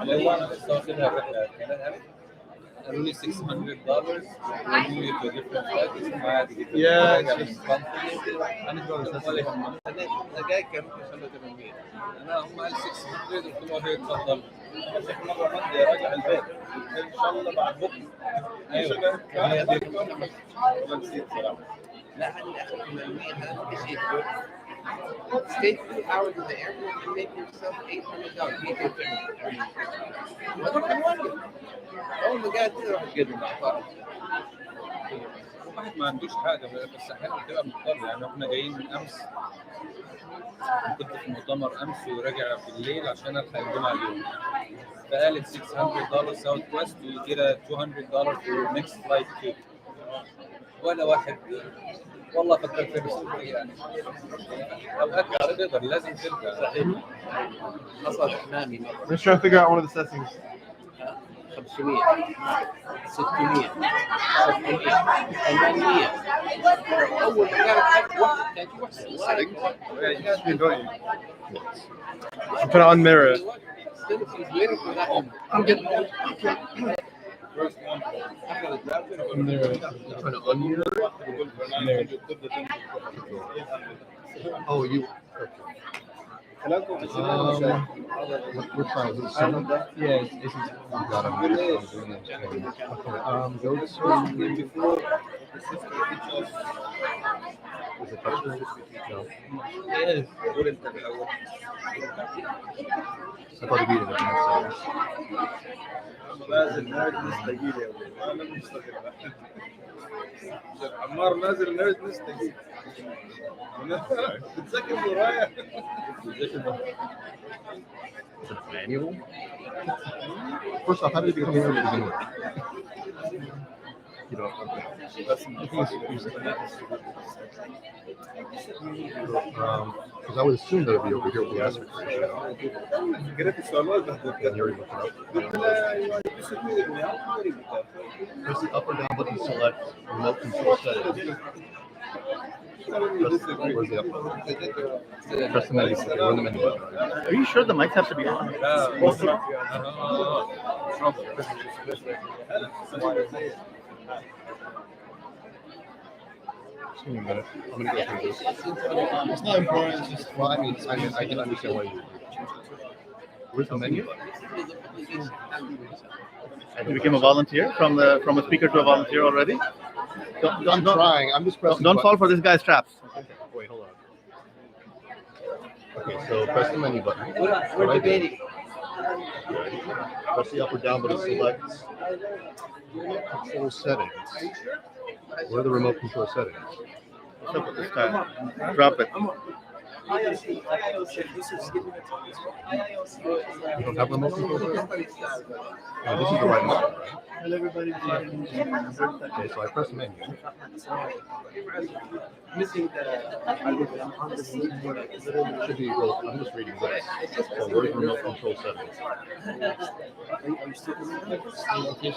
اللي هو انا لسه واخدها الرحله كلها قالوا لي $600 ويجوا لي في different flights عادي جدا. Yeah, حاجة it's من I need to go to ولا Nasser. يهمك. انا جاي كان ممكن يخلوا 800. انا هم قال 600 قلت له اوكي اتفضل. اخر مره ماضي راجع البيت قلت ان شاء الله بعد بكره. ايوه هي دي والله نسيت صراحه. لا هذه اخر 800 هذا ما في شيء. Stay 3 hours in the airport and make yourself $800. You can أول ما قاعد تروح تقدم أعطاه. الواحد ما عندوش حاجه بس احيانا بتبقى مضطر يعني احنا جايين من امس كنت في مؤتمر امس وراجع بالليل عشان الحق الجمعه اليوم فقالت $600 ساوث ويست وكده $200 في نكست فلايت تو ولا واحد والله فكرت في الرسول يعني اوقات مش تقدر لازم ترجع حصل أمامي I'm just trying to figure out one of the settings. 500 600 800 أول ما قالت واحد كان في واحد Yeah, you guys been going. I'm trying to unmirror it. Still, she's waiting for that one. I'm getting first one unmirror it. I'm trying to unmirror it. Oh, you. We're trying to do something. Yeah, this is. Got him. I'm doing it. Okay. Go to before Is it touching? No. yes قول انت الاول I thought it'd be in the نازل نرد نستقيل يا ولد انا مستقيل عمار نازل نرد نستقيل بتذاكر ورايا manual. First off, how did it become here to begin with? You know, because I would assume that it'd be over here with the aspect ratio. قريت السؤال ده And you're looking up. قلت له Press the up or down button to select remote control settings. Where's the up button? Press the menu button. We're in the menu button. Are you sure the mics have to be on? Both of them? Just give me a minute. I'm gonna go through this. It's not important. It's just well, I mean, I can understand why you. Where's the menu? You became a volunteer from a speaker to a volunteer already? I'm trying. I'm just pressing. Don't fall for this guy's traps. Okay. Wait, hold on. Okay, so press the menu button. We're debating. Press the up or down button to select control settings. Where are the remote control settings? What's up with this guy? Drop it. You don't have remote control settings? No, this is the right one, right? Hello, everybody. Okay, so I press menu. Missing the. It should be, well, I'm just reading this. So where's remote control settings? I don't think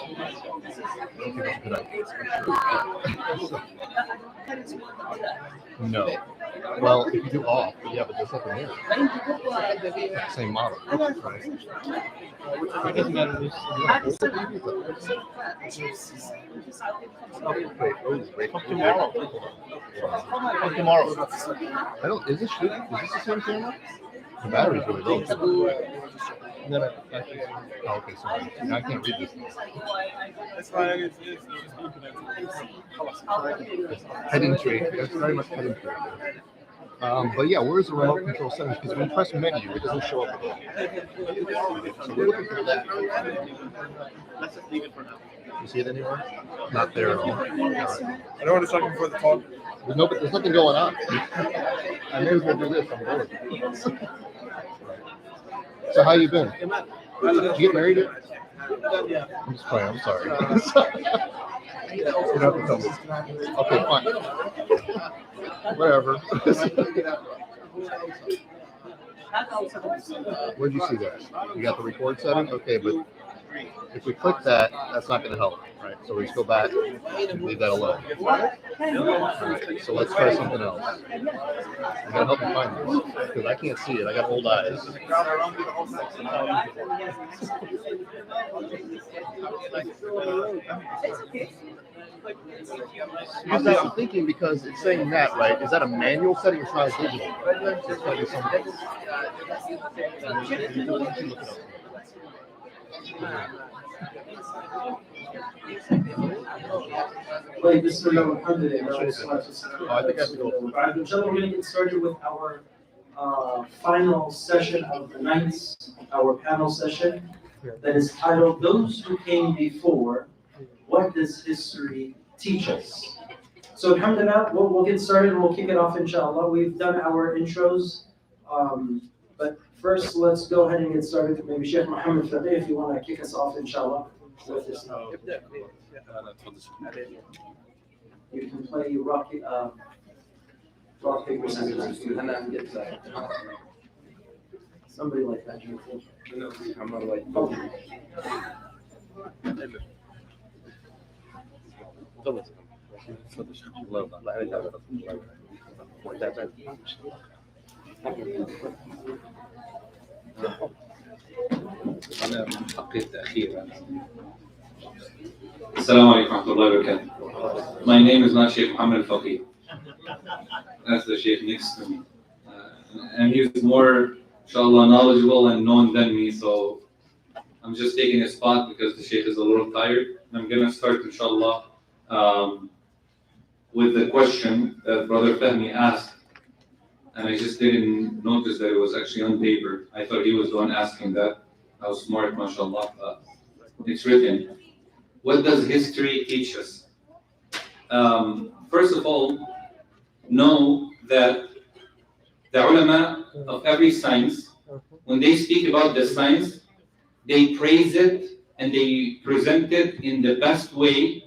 that's a good idea. No. Well, if you do off, yeah, but there's nothing here. Same model, right? It doesn't matter. Wait. Come tomorrow. Come tomorrow. I don't. Is this shooting? Is this the same camera? The battery's really low. Oh, okay, sorry. I can't read this. That's why it's Heading tree. That's very much heading tree. But yeah, where's the remote control settings? Because when you press menu, it doesn't show up at all. So we're looking for that. Let's just leave it for now. You see it anywhere? Not there at all. I don't want to talk before the talk. There's nothing going on. I may as well do this. I'm bored. So how you been? Did you get married yet? I'm just playing. I'm sorry. You don't have to tell me. Okay, fine. Whatever. Where'd you see that? You got the record setting? Okay, but If we click that, that's not going to help, right? So we just go back, leave that alone. Right, so let's try something else. You gotta help me find this because I can't see it. I got old eyes. I'm thinking because it's saying that, right? Is that a manual setting or is it digital? It's gotta be something. Wait, this is Mohamed. I think I have to go. Gentlemen, we're going to get started with our final session of the night, our panel session that is titled "Those Who Came Before, What Does History Teach Us?" So, alhamdulillah, we'll get started and we'll kick it off, inshallah. We've done our intros, but first, let's go ahead and get started. Maybe Sheikh Mohamed Faqih, if you want to kick us off, inshallah, with this. You can play rock, paper, scissors, and then get somebody like that. Kamal like أنا من حقي التأخير. Assalamu alaikum wa rahmatullahi wa barakatuh. My name is not Sheikh Mohamed Faqih. That's the Sheikh next to me. And he's more, inshallah, knowledgeable and known than me, so I'm just taking his spot because the Sheikh is a little tired. I'm going to start, inshallah, with the question that Brother Fahmy asked. And I just didn't notice that it was actually on paper. I thought he was the one asking that. I was smart, mashallah. It's written. What does history teach us? First of all, know that the ulama of every science, when they speak about the science, they praise it and they present it in the best way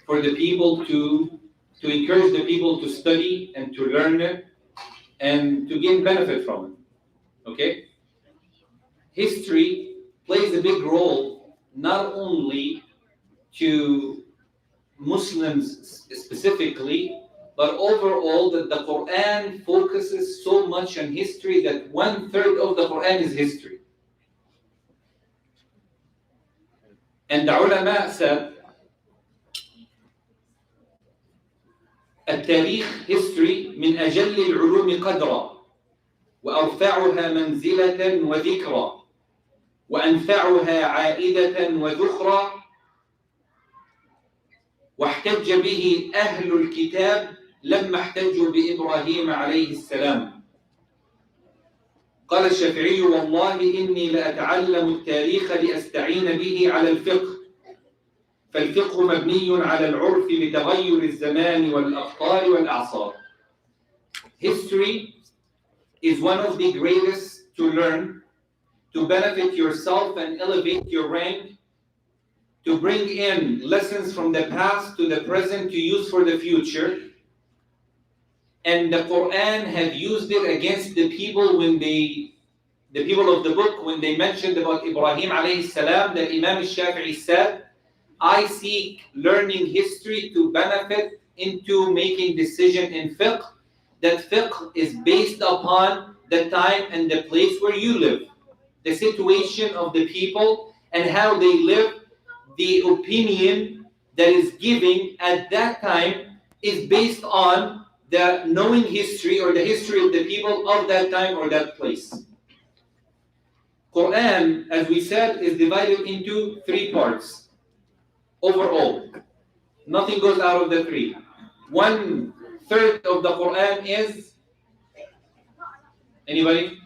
for the people to encourage the people to study and to learn it and to gain benefit from it. Okay? History plays a big role not only to Muslims specifically, but overall that the Quran focuses so much on history that 1/3 of the Quran is history. And the ulama said, التاريخ history من أجل العلوم قدرا وأرفعها منزلة وذكرا وأنفعها عائدة وذخرا واحتج به أهل الكتاب لما احتجوا بإبراهيم عليه السلام. قال الشافعي والله إني لأتعلم التاريخ لأستعين به على الفقه فالفقه مبني على العرف لتغير الزمان والأقطار والأعصار. History is one of the greatest to learn, to benefit yourself and elevate your rank, to bring in lessons from the past to the present to use for the future. And the Quran have used it against the people when the people of the book, when they mentioned about Ibrahim alayhi salam, that Imam al-Shafi'i said, I seek learning history to benefit into making decision in fiqh. That fiqh is based upon the time and the place where you live, the situation of the people and how they live. The opinion that is given at that time is based on the knowing history or the history of the people of that time or that place. Quran, as we said, is divided into 3 parts. Overall, nothing goes out of the 3. 1/3 of the Quran is, anybody?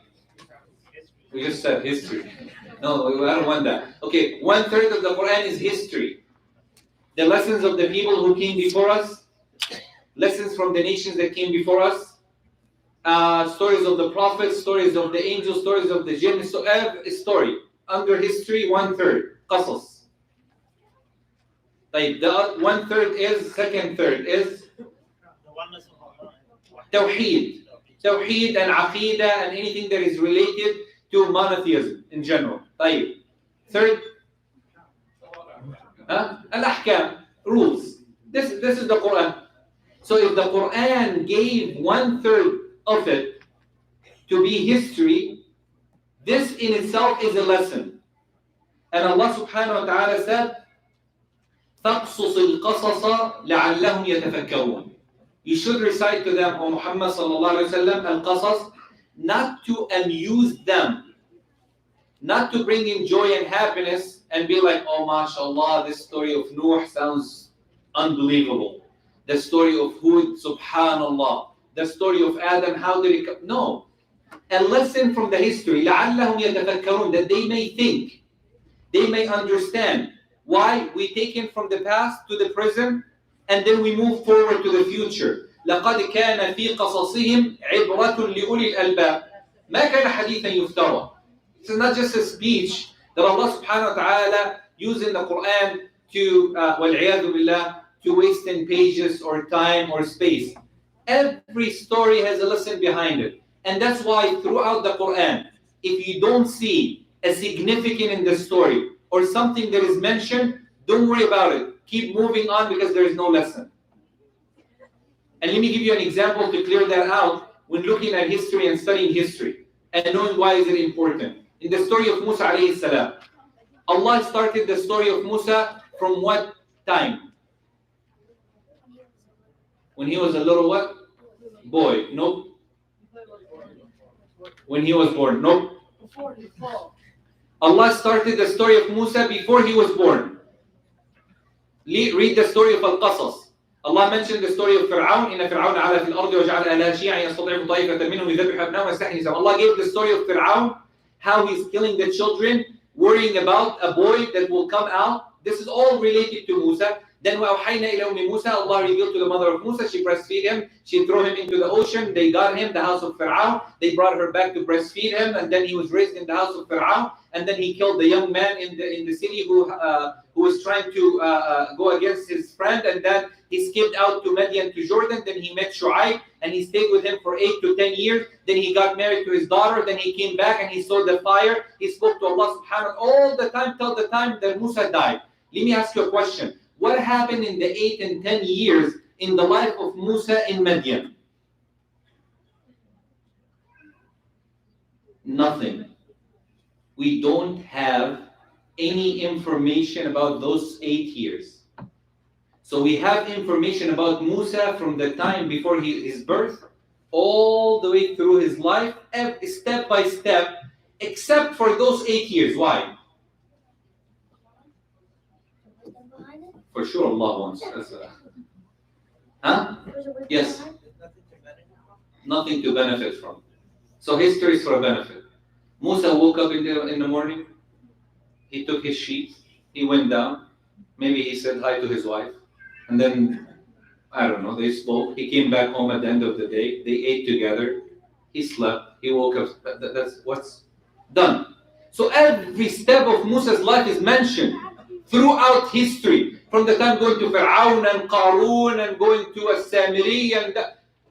We just said history. No, I don't want that. Okay, 1/3 of the Quran is history. The lessons of the people who came before us, lessons from the nations that came before us, stories of the prophets, stories of the angels, stories of the jinn, so every story. Under history, 1/3, qasas. Like the 1/3 is, 2/3 is Tawheed. Tawheed and Aqidah and anything that is related to monotheism in general. Third, Al-ahkam, rules. This is the Quran. So if the Quran gave 1/3 of it to be history, this in itself is a lesson. And Allah subhanahu wa ta'ala said, فَقْصُصِ الْقَصَصَ لَعَلَّهُمْ يَتَفَكَّرُونَ. You should recite to them, O Muhammad sallallahu alayhi wa sallam, al-qasas, not to amuse them, not to bring in joy and happiness and be like, oh mashallah, this story of Nuh sounds unbelievable. The story of Hud, subhanallah. The story of Adam, how did it come? No. A lesson from the history, لَعَلَّهُمْ يَتَفَكَّرُونَ, that they may think, they may understand why we take it from the past to the present and then we move forward to the future. لَقَدْ كَانَ فِي قَصَصِهِمْ عِبْرَةٌ لِأُولِي الْأَلْبَابِ مَا كَانَ حَدِيثًا يُفْتَرَى. This is not just a speech that Allah subhanahu wa ta'ala used in the Quran to, وَالْعِيَاذُ بِاللَّهِ, to waste in pages or time or space. Every story has a lesson behind it. And that's why throughout the Quran, if you don't see a significant in the story or something that is mentioned, don't worry about it. Keep moving on because there is no lesson. And let me give you an example to clear that out when looking at history and studying history and knowing why is it important. In the story of Musa alayhi salam, Allah started the story of Musa from what time? When he was a little what? Boy. Nope. When he was born. Nope. Allah started the story of Musa before he was born. Read the story of Al-Qasas. Allah mentioned the story of Fir'aun. إِنَّ فِرْعَوْنَ عَلَى فِي الْأَرْضِ وَجَعَلَ أَهْلَهَا شِيَعًا يَسْتَضْعِفُ طَائِفَةً مِنْهُمْ يُذَبِّحُ أَبْنَاءَهُمْ وَيَسْتَحْيِي نِسَاءَهُم. Allah gave the story of Fir'aun, how he's killing the children, worrying about a boy that will come out. This is all related to Musa. Then وَأَوْحَيْنَا إِلَى أُمِّ مُوسَى, Allah revealed to the mother of Musa, she breastfeed him, she threw him into the ocean, they got him, the house of Fir'aun, they brought her back to breastfeed him, and then he was raised in the house of Fir'aun, and then he killed the young man in the city who was trying to go against his friend, and then he skipped out to Midian to Jordan, then he met Shu'aib, and he stayed with him for 8 to 10 years, then he got married to his daughter, then he came back and he saw the fire, he spoke to Allah subhanahu wa ta'ala all the time till the time that Musa died. Let me ask you a question. What happened in the 8 and 10 years in the life of Musa in Midian? Nothing. We don't have any information about those 8 years. So we have information about Musa from the time before his birth all the way through his life, step by step, except for those 8 years. Why? For sure Allah wants us. Yes. Nothing to benefit from. So history is for a benefit. Musa woke up in the morning. He took his sheep. He went down. Maybe he said hi to his wife. And then, I don't know, they spoke. He came back home at the end of the day. They ate together. He slept. He woke up. That's what's done. So every step of Musa's life is mentioned throughout history. From the time going to Fir'aun and Qarun and going to As-Samiri and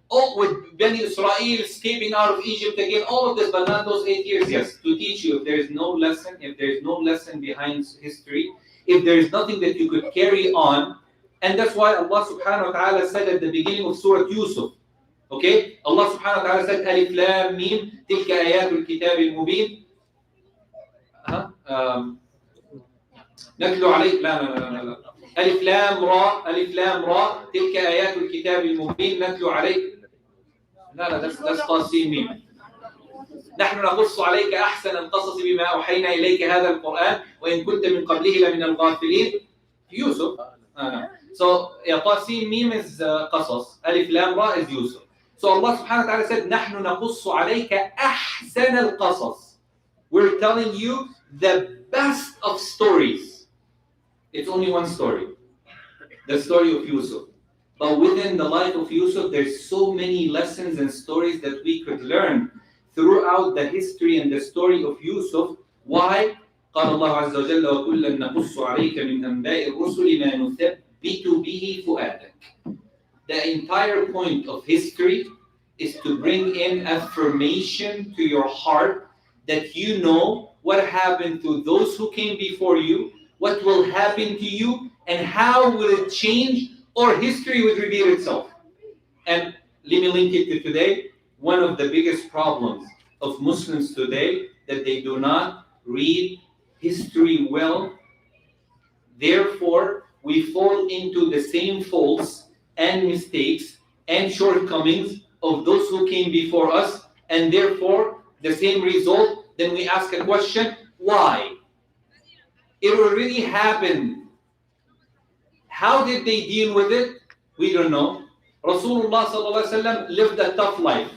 all with Bani Israel escaping out of Egypt again, all of this, but not those 8 years. Yes, to teach you if there is no lesson behind history, if there is nothing that you could carry on, and that's why Allah subhanahu wa ta'ala said at the beginning of Surah Yusuf, okay? Allah subhanahu wa ta'ala said, Alif Lam Mim, Tilka Ayatul Kitab al-Mubin. نتلو عليك لا ألف لام را تلك آيات الكتاب المبين نتلو عليك لا that's قاسين ميم نحن نقص عليك أحسن القصص بما أوحينا إليك هذا القرآن وإن كنت من قبله لمن الغافلين يوسف so قاسين ميم is قصص ألف لام را is Yusuf. So Allah subhanahu wa ta'ala said نحن نقص عليك أحسن القصص. We're telling you the best of stories. It's only one story, the story of Yusuf. But within the life of Yusuf, there's so many lessons and stories that we could learn throughout the history and the story of Yusuf. Why? قال الله عز وجل وكلا نقص عليك من أنباء الرسل ما نثبت به فؤادك. The entire point of history is to bring in affirmation to your heart that you know what happened to those who came before you, what will happen to you, and how will it change, or history would repeat itself? And let me link it to today. One of the biggest problems of Muslims today that they do not read history well. Therefore, we fall into the same faults and mistakes and shortcomings of those who came before us, and therefore the same result. Then we ask a question, why? It already happened. How did they deal with it? We don't know. Rasulullah sallallahu alaihi wasallam lived a tough life.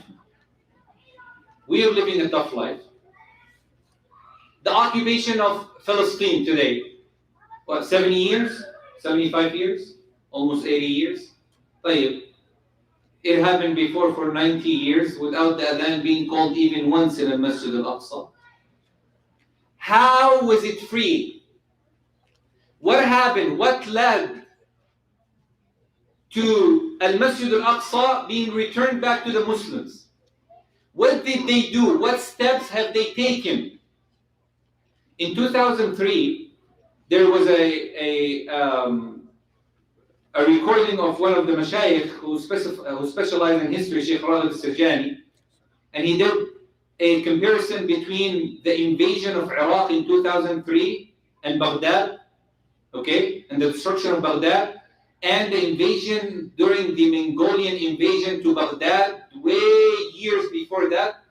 We are living a tough life. The occupation of Palestine today, what, 70 years? 75 years? Almost 80 years? It happened before for 90 years without the adhan being called even once in a Masjid al-Aqsa. How was it free? What happened? What led to al-Masjid al-Aqsa being returned back to the Muslims? What did they do? What steps have they taken? In 2003, there was a recording of one of the mashayikh who specialized in history, Sheikh Ragib al-Sirjani, and he did a comparison between the invasion of Iraq in 2003 and Baghdad, okay, and the destruction of Baghdad, and the invasion during the Mongolian invasion to Baghdad, way years before that,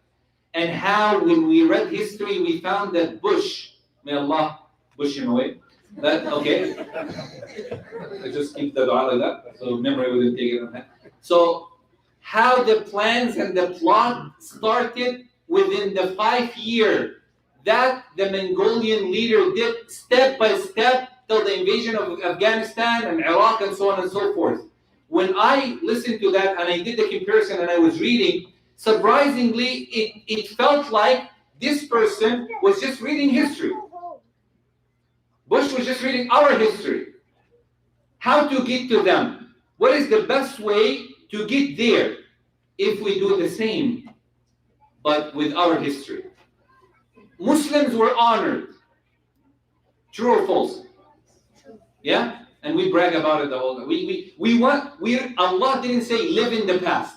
and how when we read history, we found that Bush, may Allah push him away, that, okay, I just keep the dua like that, so memory wouldn't take it on that. So, how the plans and the plot started within the 5 year that the Mongolian leader did step by step till the invasion of Afghanistan and Iraq and so on and so forth. When I listened to that and I did the comparison and I was reading, surprisingly, it felt like this person was just reading history. Bush was just reading our history. How to get to them? What is the best way to get there if we do the same, but with our history? Muslims were honored. True or false? Yeah? And we brag about it the whole time. Allah didn't say live in the past.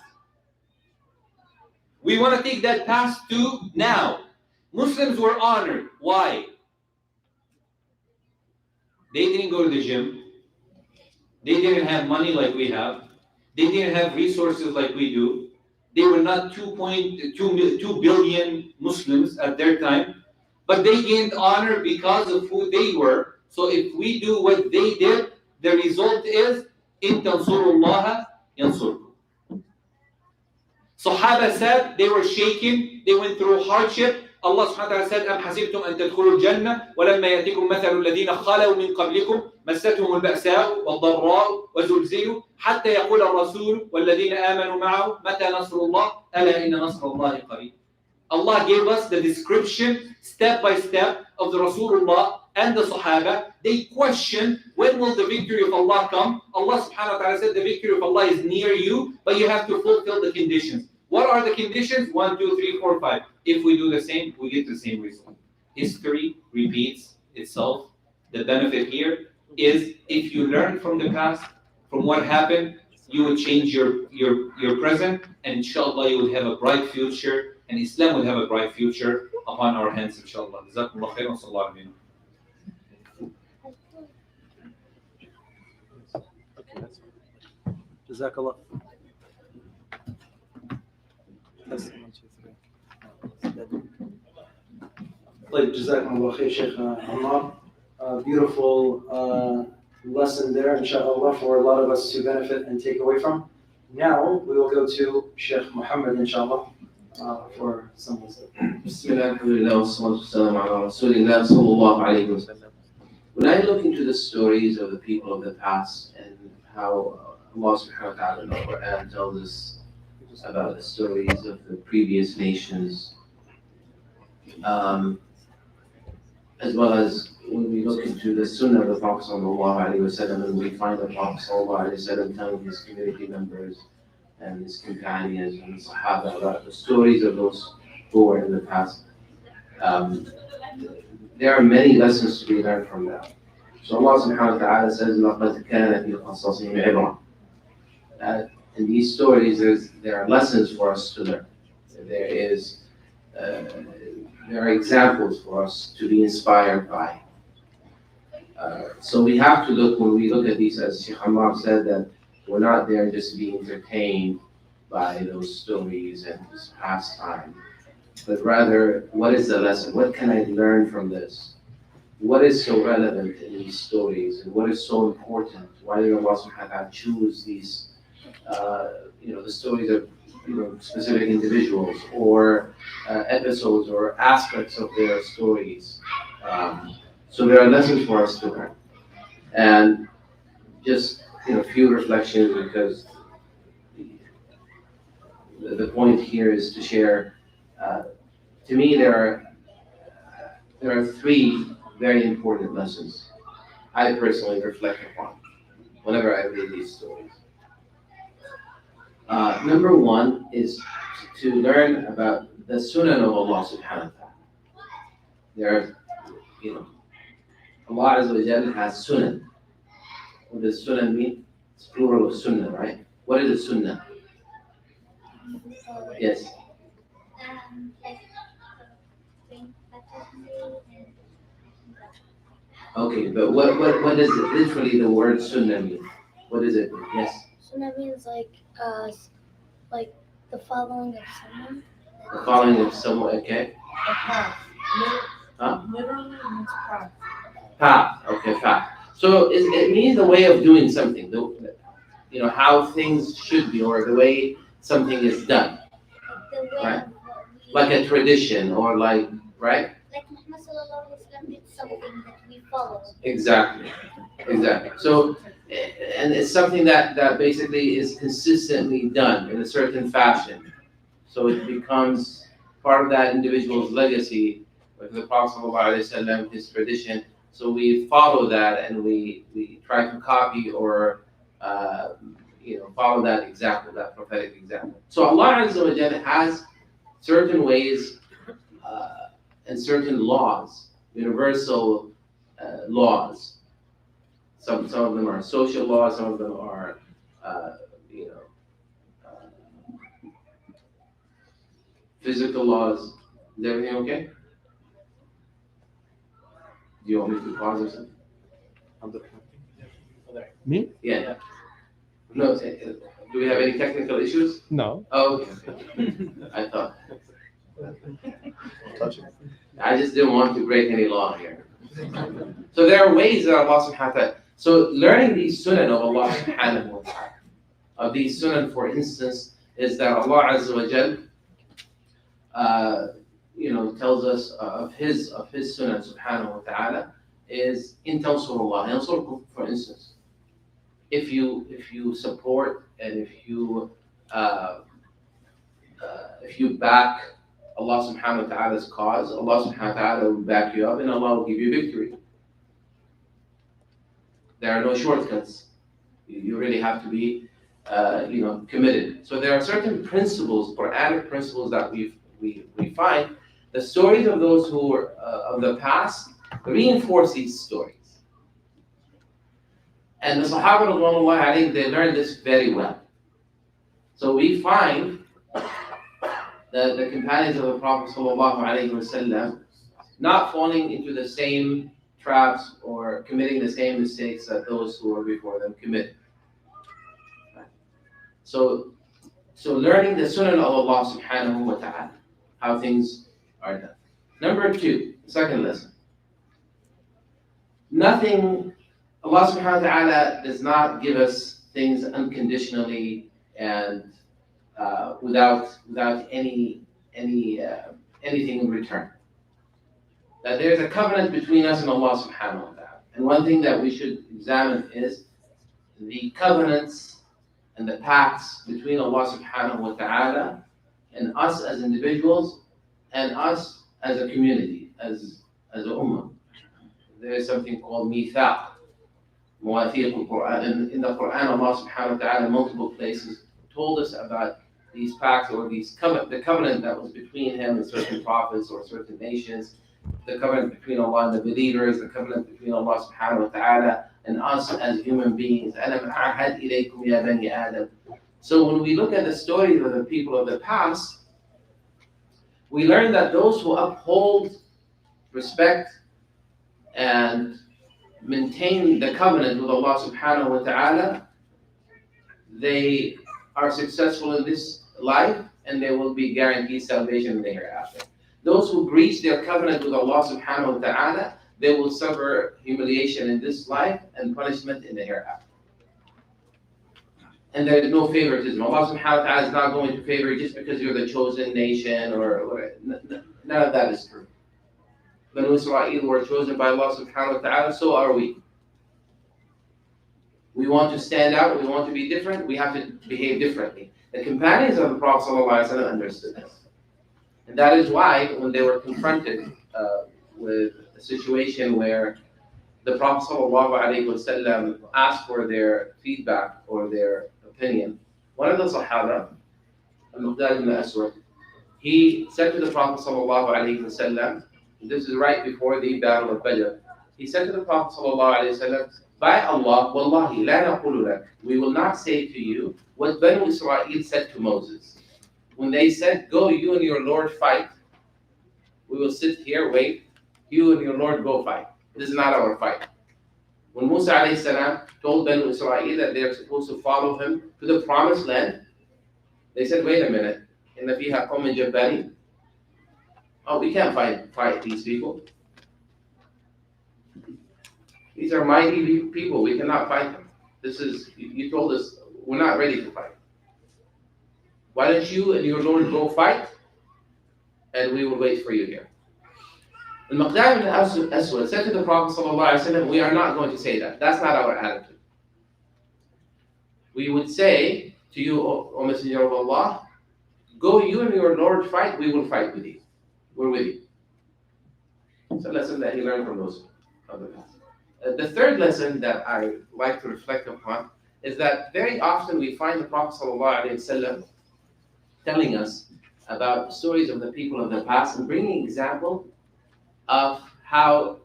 We want to take that past to now. Muslims were honored. Why? They didn't go to the gym. They didn't have money like we have. They didn't have resources like we do. They were not 2 billion Muslims at their time. But they gained honor because of who they were. So if we do what they did, the result is, إِن تَنْصُرُوا اللَّهَ يَنْصُرْكُمْ. Sahaba said they were shaken, they went through hardship. Allah subhanahu wa ta'ala said, أَمْ حَسِبْتُمْ أَن تَدْخُلُوا الْجَنَّةَ وَلَمَّا يَأْتِكُمْ مَثَلُ الَّذِينَ خَلَوْا مِنْ قَبْلِكُمْ مَسَّتْهُمُ الْبَأْسَاءُ وَالضَّرَّاءُ وَزُلْزِلُوا حَتَّى يَقُولَ الرَّسُولُ وَالَّذِينَ آمَنُوا مَعَهُ مَتَى نَصْرُ اللَّهِ أَلَا إِنَّ نَصْرَ اللَّهِ قَرِيبٌ. Allah gave us the description, step by step, of the Rasulullah and the Sahaba. They questioned, when will the victory of Allah come? Allah subhanahu wa ta'ala said, the victory of Allah is near you, but you have to fulfill the conditions. What are the conditions? 1, 2, 3, 4, 5. If we do the same, we get the same result. History repeats itself. The benefit here is, if you learn from the past, from what happened, you will change your present, and inshallah you will have a bright future, and Islam will have a bright future upon our hands, inshallah. Jazakumullah khairan wa sallallahu alayhi wa sallam. Jazakallah. Like Jazakumullah khair, Sheikh Ammar. Beautiful lesson there, inshallah, for a lot of us to benefit and take away from. Now we will go to Sheikh Mohamed, inshallah, for some wisdom. Bismillah, alhamdulillah, wassalatu wassalamu ala rasulillah, sallallahu alayhi wa sallam. When I look into the stories of the people of the past and how Allah subhanahu wa ta'ala in the Quran tells us about the stories of the previous nations, as well as when we look into the Sunnah of the Prophet sallallahu alaihi wasallam, and we find the Prophet sallallahu alaihi wasallam telling his community members and his companions and the Sahaba about the stories of those who were in the past. There are many lessons to be learned from that. So Allah subhanahu wa ta'ala says, لَقَدْ كَانَ فِي قَصَصِهِمْ عِبْرَةٌ. That in these stories, there are lessons for us to learn. There are examples for us to be inspired by. So we have to look, when we look at these, as Sheikh Ammar said, that we're not there just to be entertained by those stories and this pastime, but rather, what is the lesson? What can I learn from this? What is so relevant in these stories, and what is so important? Why did Allah subhanahu wa ta'ala choose these, the stories of, specific individuals or episodes or aspects of their stories? So there are lessons for us to learn. And just, few reflections, because the point here is to share. To me, there are three very important lessons I personally reflect upon whenever I read these stories. Number one is to learn about the sunan of Allah subhanahu wa ta'ala. There are, Allah Azza wa Jalla has sunan. What does sunan mean? It's plural of sunnah, right? What is a sunnah? Yes. Okay, but what does it, literally the word sunnah mean? What does it mean? Yes. Sunnah means like the following of someone. The following of someone, okay? A path. Huh? Literally means path. Path, okay, path. So it means the way of doing something, how things should be, or the way something is done. The way Right. of Like a tradition, or right? Like Muhammad sallallahu alaihi wasallam did something that we follow. Exactly. So, and it's something that basically is consistently done in a certain fashion. So it becomes part of that individual's legacy, with the Prophet ﷺ, his tradition. So we follow that, and we try to copy or follow that example, that prophetic example. So Allah Azza wa Jalla has certain ways and certain laws, universal laws. Some of them are social laws, some of them are physical laws. Is everything okay? Do you want me to pause or something? Me? Yeah. No. Do we have any technical issues? No. Oh, okay. I thought. Touch it. I just didn't want to break any law here. So there are ways that Allah subhanahu wa ta'ala. So learning these sunan of Allah subhanahu wa ta'ala. Of these sunan, for instance, is that Allah Azza wa Jal tells us of his sunnah subhanahu wa ta'ala is in tansurullah. Yansurkum, for instance, if you support and if you back Allah subhanahu wa ta'ala's cause, Allah subhanahu wa ta'ala will back you up and Allah will give you victory. There are no shortcuts. You really have to be committed. So there are certain principles, Quranic principles that we find. The stories of those who were of the past reinforce these stories. And the Sahaba radhiyallahu anhum, they learned this very well. So we find that the companions of the Prophet sallallahu alaihi wasallam not falling into the same traps or committing the same mistakes that those who were before them committed. So learning the sunnah of Allah subhanahu wa ta'ala, how things are done. Number two, second lesson. Nothing, Allah subhanahu wa ta'ala does not give us things unconditionally and without anything in return. That there's a covenant between us and Allah subhanahu wa ta'ala. And one thing that we should examine is the covenants and the pacts between Allah subhanahu wa ta'ala and us as individuals and us as a community, as a ummah. There is something called mithaq, mawafiq al-Quran. In the Quran, Allah subhanahu wa ta'ala in multiple places told us about these pacts or the covenant that was between him and certain prophets or certain nations. the covenant between Allah and the believers, the covenant between Allah subhanahu wa ta'ala and us as human beings. أَلَمْ أَعْهَدْ إِلَيْكُمْ يَا بَنِي آدَمَ. So when we look at the stories of the people of the past, we learn that those who uphold, respect, and maintain the covenant with Allah subhanahu wa ta'ala, they are successful in this life and they will be guaranteed salvation in the hereafter. Those who breach their covenant with Allah subhanahu wa ta'ala, they will suffer humiliation in this life and punishment in the hereafter. And there is no favoritism. Allah subhanahu wa ta'ala is not going to favor you just because you're the chosen nation or none of that is true. Banu Israel were chosen by Allah subhanahu wa ta'ala, so are we. We want to stand out, we want to be different, we have to behave differently. The companions of the Prophet ﷺ understood this. And that is why when they were confronted with a situation where the Prophet ﷺ asked for their feedback or their opinion, one of the Sahaba, Al-Muqdad ibn Aswad, he said to the Prophet ﷺ, this is right before the Battle of Badr, he said to the Prophet ﷺ, by Allah, Wallahi, la naqulu lak, we will not say to you what Banu Israel said to Moses. When they said, go you and your Lord fight, we will sit here, wait, you and your Lord go fight. This is not our fight. When Musa alayhi salam told Banu Israel that they are supposed to follow him to the promised land, they said, wait a minute, inna fiha qawmin jabbarin. Oh, we can't fight these people. These are mighty people. We cannot fight them. This is, you told us, we're not ready to fight. Why don't you and your Lord go fight, and we will wait for you here. Al-Muqdad ibn Aswad said to the Prophet ﷺ, we are not going to say that. That's not our attitude. We would say to you, O Messenger of Allah, go you and your Lord fight, we will fight with you. We're with you. It's a lesson that he learned from those other guys. The third lesson that I like to reflect upon is that very often we find the Prophet ﷺ telling us about stories of the people of the past and bringing example of how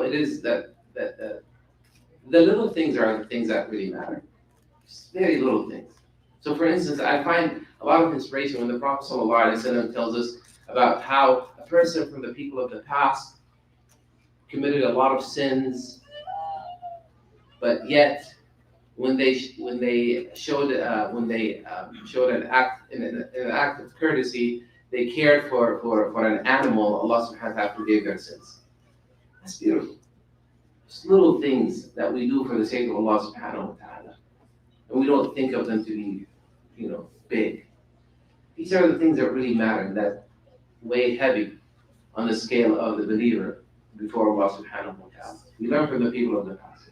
it is that the little things are the things that really matter. Just very little things. So for instance, I find a lot of inspiration when the Prophet ﷺ tells us about how a person from the people of the past committed a lot of sins, but yet when they showed an act of courtesy, they cared for an animal, Allah subhanahu wa ta'ala forgave their sins. That's beautiful. Just little things that we do for the sake of Allah subhanahu wa ta'ala. And we don't think of them to be, big. These are the things that really matter, that weigh heavy on the scale of the believer before Allah subhanahu wa ta'ala. We learn from the people of the past.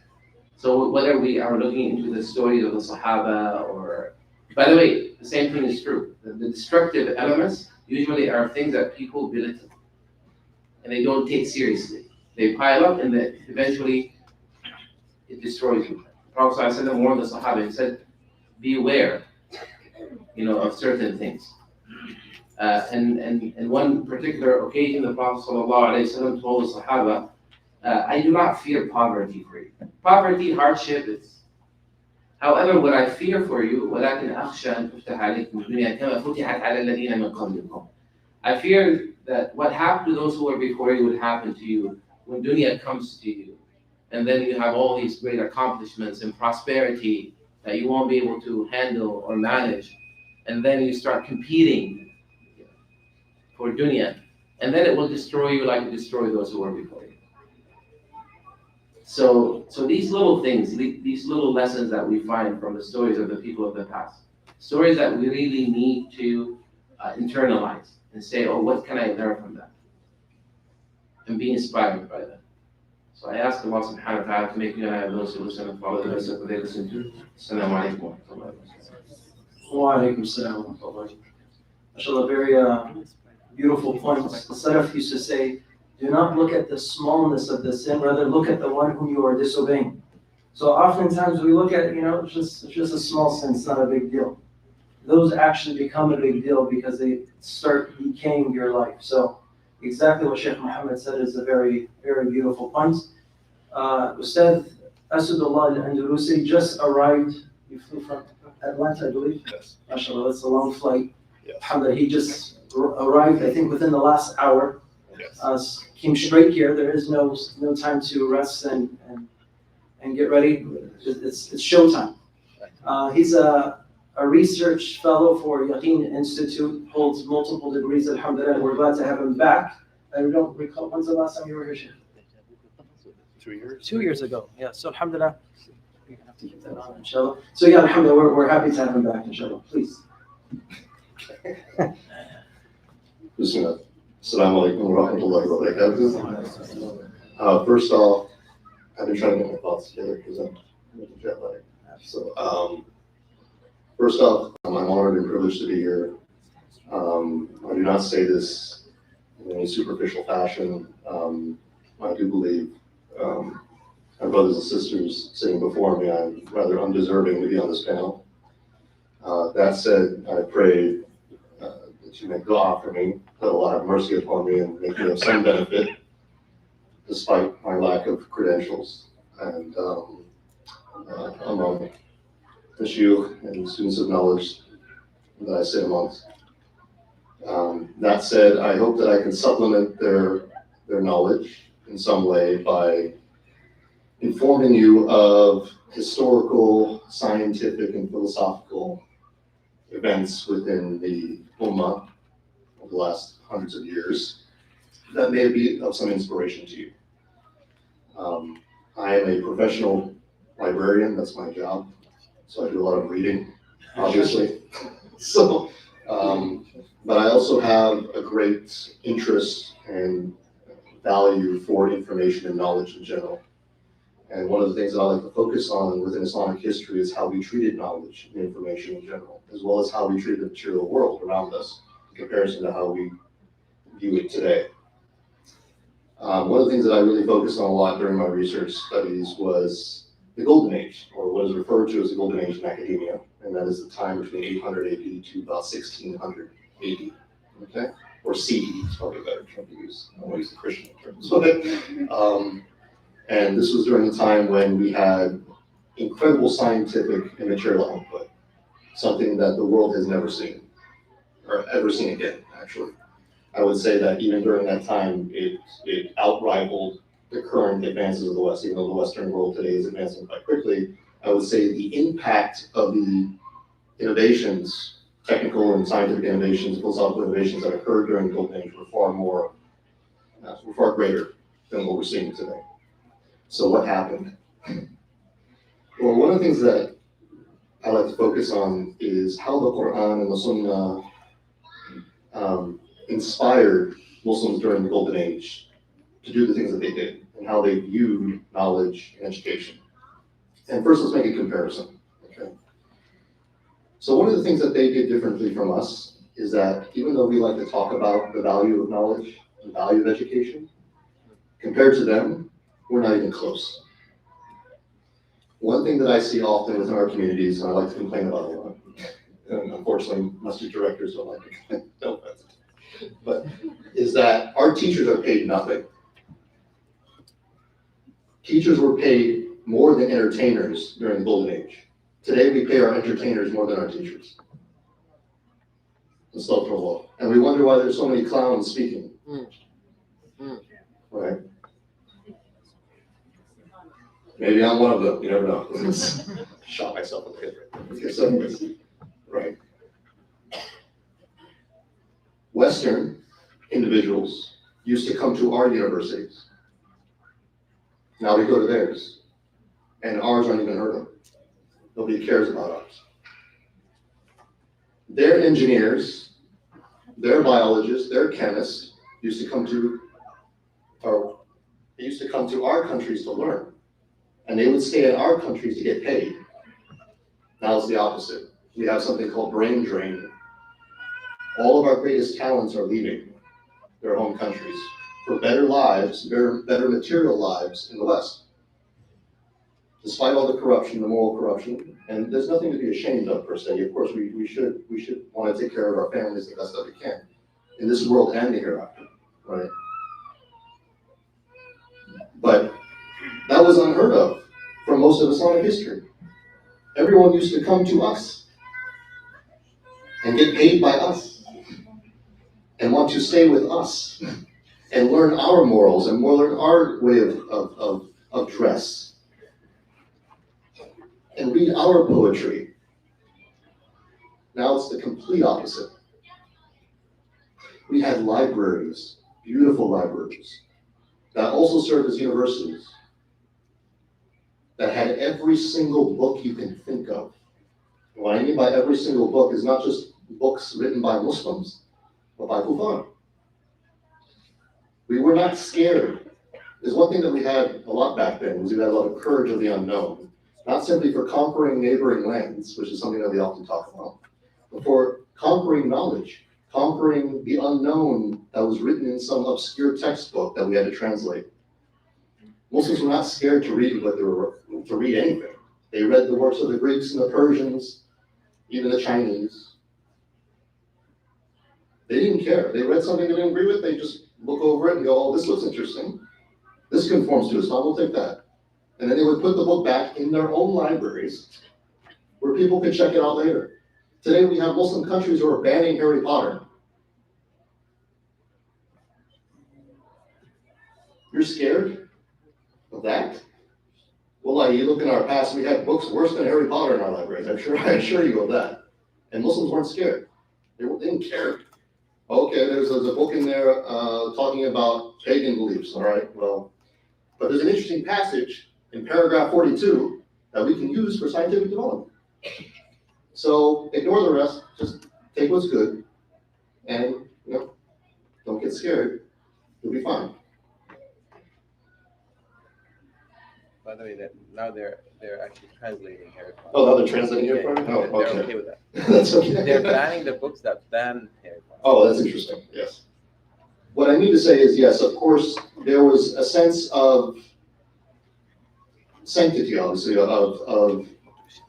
So whether we are looking into the stories of the Sahaba or, by the way, the same thing is true. The destructive elements usually are things that people belittle and they don't take seriously. They pile up and then eventually it destroys you. The Prophet ﷺ warned the Sahaba and said, beware, of certain things. And one particular occasion, the Prophet ﷺ told the Sahaba, I do not fear poverty for you. Poverty, hardship, however, what I fear for you, وَلَكِنْ أَخْشَى أَن تُفْتَحَ عَلَيْكُمُ الدُّنْيَا كَمَا فُتِحَتْ عَلَى الَّذِينَ مِنْ قَبْلِكُمْ. I fear that what happened to those who were before you would happen to you when dunya comes to you. And then you have all these great accomplishments and prosperity that you won't be able to handle or manage. And then you start competing for dunya. And then it will destroy you like it destroyed those who were before you. So these little things, these little lessons that we find from the stories of the people of the past, stories that we really need to internalize and say, oh, what can I learn from that? And be inspired by that. So I ask Allah subhanahu wa ta'ala to make you and I those who listen and follow the rest of what they listen to. Assalamu alaikum wa rahmatullahi Wa alaikum assalam wa rahmatullahi. MashaAllah, very beautiful points. The Salaf used to say, do not look at the smallness of the sin, rather look at the one whom you are disobeying. So oftentimes we look at, it's just a small sin, it's not a big deal. Those actually become a big deal because they start decaying your life. So exactly what Sheikh Mohamed said is a very, very beautiful point. Ustad Asadullah al-Andalusi just arrived. You flew from Atlanta, I believe? Yes. MashaAllah, that's a long flight. Yes. Alhamdulillah, he just arrived, I think, within the last hour. Yes. Came straight here. There is no time to rest and get ready. It's showtime. He's a research fellow for Yaqeen Institute, holds multiple degrees, alhamdulillah, and we're glad to have him back. I don't recall, when's the last time you were here, Sheikh? 2 years. 2 years ago, yeah, so alhamdulillah. You're gonna have to keep that on, inshallah. So yeah, alhamdulillah, we're happy to have him back, inshallah, please. Bismillah. Assalamu alaikum wa rahmatullahi wa barakatuh. First off, I've been trying to get my thoughts together because I'm with jet lag. So, first off, I'm honored and privileged to be here. I do not say this in any superficial fashion. I do believe my brothers and sisters sitting before me, I'm rather undeserving to be on this panel. That said, I pray that you make dua for me, that Allah have mercy upon me and make me of some benefit, despite my lack of credentials. And among the shuyukh and students of knowledge that I sit amongst. That said, I hope that I can supplement their knowledge in some way by informing you of historical, scientific, and philosophical events within the Ummah of the last hundreds of years that may be of some inspiration to you. I am a professional librarian, that's my job, so I do a lot of reading, obviously. So, but I also have a great interest and value for information and knowledge in general. And one of the things that I like to focus on within Islamic history is how we treated knowledge and information in general, as well as how we treat the material world around us in comparison to how we view it today. One of the things that I really focused on a lot during my research studies was the Golden Age, or what is referred to as the Golden Age in academia, and that is the time between 800 AD to about 1600 AD, okay? Or CE is probably a better term to use. I don't want to use the Christian terms. And this was during the time when we had incredible scientific and material output, something that the world has never seen, or ever seen again, actually. I would say that even during that time, it outrivaled the current advances of the West, even though the Western world today is advancing quite quickly. I would say the impact of the innovations, technical and scientific innovations, philosophical innovations that occurred during the Golden Age were far greater than what we're seeing today. So what happened? Well, one of the things that I like to focus on is how the Quran and the Sunnah inspired Muslims during the Golden Age to do the things that they did and how they viewed knowledge and education. And first, let's make a comparison, okay? So one of the things that they did differently from us is that even though we like to talk about the value of knowledge, the value of education, compared to them, we're not even close. One thing that I see often within our communities, and I like to complain about a lot, and unfortunately, masjid directors don't like to complain, no offense, but is that our teachers are paid nothing. Teachers were paid more than entertainers during the Golden Age. Today, we pay our entertainers more than our teachers. Astaghfirullah. And we wonder why there's so many clowns speaking. Right? Maybe I'm one of them, you never know. Shot myself in the head. Okay, so anyways, right. Western individuals used to come to our universities. Now we go to theirs. And ours aren't even heard of. Nobody cares about ours. Their engineers, their biologists, their chemists used to come to our countries to learn. And they would stay in our countries to get paid. Now it's the opposite. We have something called brain drain. All of our greatest talents are leaving their home countries for better lives, better material lives in the West. Despite all the corruption, the moral corruption, and there's nothing to be ashamed of per se. Of course, we should want to take care of our families the best that we can in this world and the hereafter, right? But that was unheard of for most of Islamic history. Everyone used to come to us and get paid by us and want to stay with us and learn our morals and learn our way of dress and read our poetry. Now it's the complete opposite. We had libraries, beautiful libraries, that also served as universities, that had every single book you can think of. And what I mean by every single book is not just books written by Muslims, but by Kufar. We were not scared. There's one thing that we had a lot back then, was we had a lot of courage of the unknown. Not simply for conquering neighboring lands, which is something that we often talk about, but for conquering knowledge, conquering the unknown that was written in some obscure textbook that we had to translate. Muslims were not scared to read anything. They read the works of the Greeks and the Persians, even the Chinese. They didn't care. They read something they didn't agree with, they just look over it and go, oh, this looks interesting. This conforms to Islam, we'll take that. And then they would put the book back in their own libraries where people could check it out later. Today we have Muslim countries who are banning Harry Potter. You're scared of that? Well, you look in our past, we had books worse than Harry Potter in our libraries. I assure you of that. And Muslims weren't scared. They didn't care. Okay, there's a book in there talking about pagan beliefs, all right? Well, but there's an interesting passage in paragraph 42 that we can use for scientific development. So ignore the rest, just take what's good, and don't get scared. You'll be fine. By the way, now they're actually translating Harry Potter. Oh, now they're translating Harry Potter? Oh, okay. They're okay with that. That's okay. They're banning the books that ban Harry Potter. Oh, that's interesting, yes. What I mean to say is, yes, of course, there was a sense of sanctity, obviously, of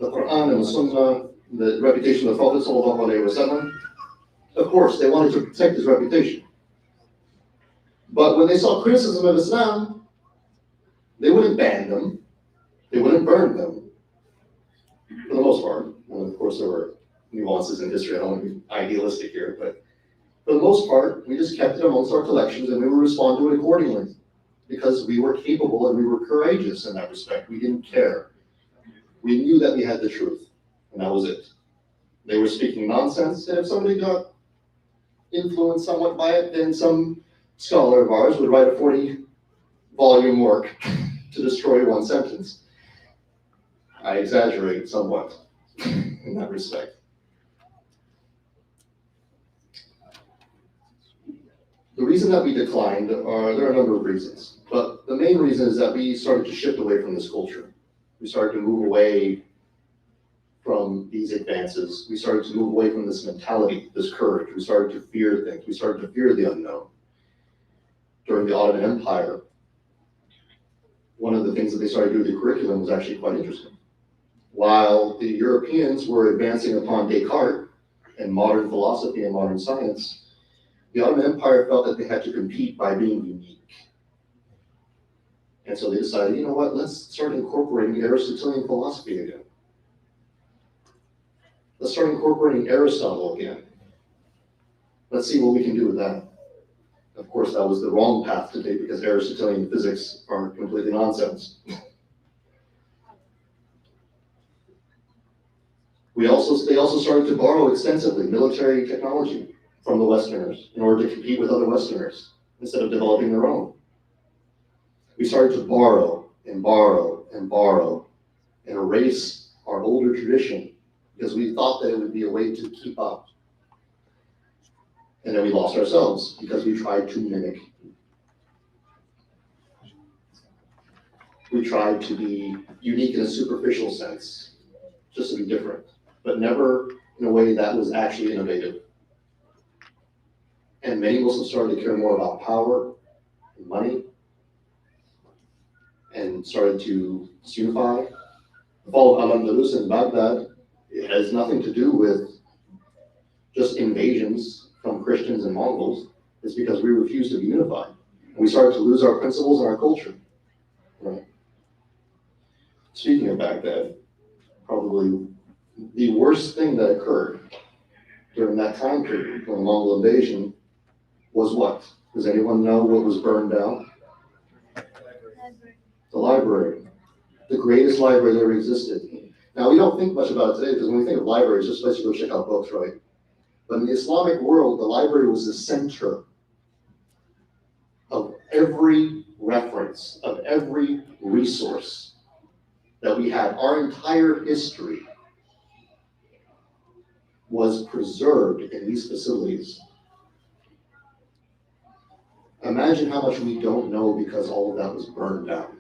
the Quran and the Sunnah, the reputation of the Prophet ﷺ. Of course, they wanted to protect his reputation. But when they saw criticism of Islam, they wouldn't ban them. They wouldn't burn them, for the most part. And of course, there were nuances in history. I don't want to be idealistic here, but for the most part, we just kept it amongst our collections and we would respond to it accordingly because we were capable and we were courageous in that respect. We didn't care. We knew that we had the truth, and that was it. They were speaking nonsense, and if somebody got influenced somewhat by it, then some scholar of ours would write a 40-volume work to destroy one sentence. I exaggerate somewhat in that respect. The reason that we declined there are a number of reasons, but the main reason is that we started to shift away from this culture. We started to move away from these advances. We started to move away from this mentality, this courage. We started to fear things. We started to fear the unknown. During the Ottoman Empire, one of the things that they started to do with the curriculum was actually quite interesting. While the Europeans were advancing upon Descartes and modern philosophy and modern science, the Ottoman Empire felt that they had to compete by being unique. And so they decided, you know what, let's start incorporating Aristotelian philosophy again. Let's start incorporating Aristotle again. Let's see what we can do with that. Of course, that was the wrong path to take because Aristotelian physics are completely nonsense. They also started to borrow extensively military technology from the Westerners in order to compete with other Westerners instead of developing their own. We started to borrow and borrow and borrow and erase our older tradition because we thought that it would be a way to keep up. And then we lost ourselves because we tried to mimic. We tried to be unique in a superficial sense, just to be different, but never in a way that was actually innovative. And many Muslims started to care more about power and money and started to unify. The fall of Andalusi in Baghdad, it has nothing to do with just invasions from Christians and Mongols. It's because we refused to be unified. And we started to lose our principles and our culture. Right. Speaking of Baghdad, probably the worst thing that occurred during that time period, during the Mongol invasion, was what? Does anyone know what was burned down? The library. The greatest library that ever existed. Now, we don't think much about it today because when we think of libraries, just a place to go check out books, right? But in the Islamic world, the library was the center of every reference, of every resource that we had. Our entire history was preserved in these facilities. Imagine how much we don't know because all of that was burned down.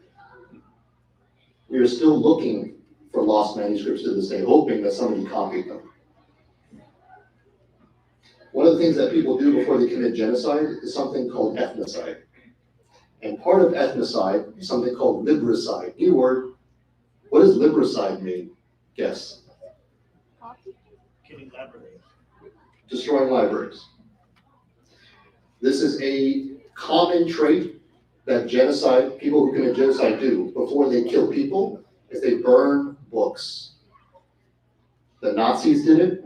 We are still looking for lost manuscripts to this day, hoping that somebody copied them. One of the things that people do before they commit genocide is something called ethnocide. And part of ethnocide is something called libericide. New word. What does libericide mean? Guess. Killing libraries. Destroying libraries. This is a common trait that people who commit genocide do before they kill people, is they burn books. The Nazis did it.